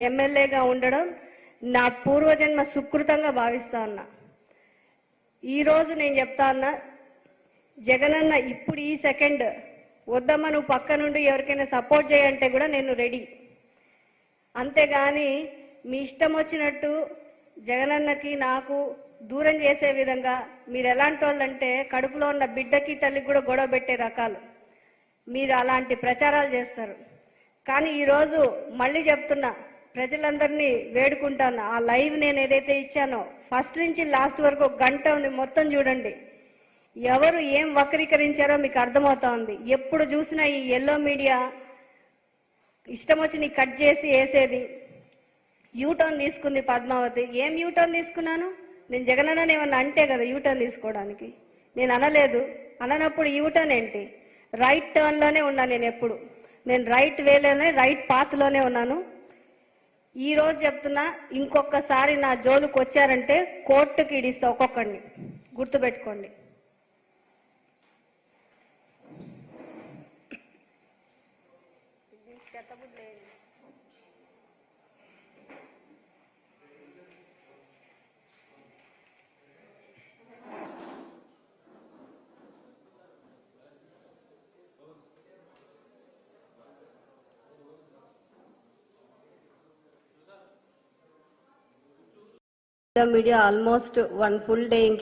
ఎమ్మెల్యేగా ఉండడం నా పూర్వజన్మ సుకృతంగా భావిస్తా ఉన్నా. ఈరోజు నేను చెప్తా ఉన్నా, జగనన్న ఇప్పుడు ఈ సెకండ్ వద్దమ్మ నువ్వు పక్క నుండి ఎవరికైనా సపోర్ట్ చేయంటే కూడా నేను రెడీ. అంతేగాని మీ ఇష్టం వచ్చినట్టు జగనన్నకి నాకు దూరం చేసే విధంగా మీరు ఎలాంటి వాళ్ళంటే కడుపులో ఉన్న బిడ్డకి తల్లికి కూడా గొడవ పెట్టే రకాలు మీరు అలాంటి ప్రచారాలు చేస్తారు. కానీ ఈరోజు మళ్ళీ చెప్తున్నా, ప్రజలందరినీ వేడుకుంటాను, ఆ లైవ్ నేను ఏదైతే ఇచ్చానో ఫస్ట్ నుంచి లాస్ట్ వరకు ఒక గంట ఉంది, మొత్తం చూడండి. ఎవరు ఏం వక్రీకరించారో మీకు అర్థమవుతా ఉంది. ఎప్పుడు చూసినా ఈ ఎల్లో మీడియా ఇష్టం వచ్చి నీ కట్ చేసి వేసేది. యూటర్న్ తీసుకుంది పద్మావతి. ఏం యూటర్న్ తీసుకున్నాను నేను? జగనన్న ఏమన్నా అంటే కదా యూటర్న్ తీసుకోవడానికి. నేను అనలేదు. అననప్పుడు యూటర్న్ ఏంటి? రైట్ టర్న్లోనే ఉన్నాను నేను. ఎప్పుడు నేను రైట్ వేలోనే రైట్ పాత్లోనే ఉన్నాను. ఈ రోజు చెప్తున్నా, ఇంకొకసారి నా జోలుకు వచ్చారంటే కోర్టుకి ఇడిస్తా ఒక్కొక్కడిని, గుర్తుపెట్టుకోండి. The media almost one full day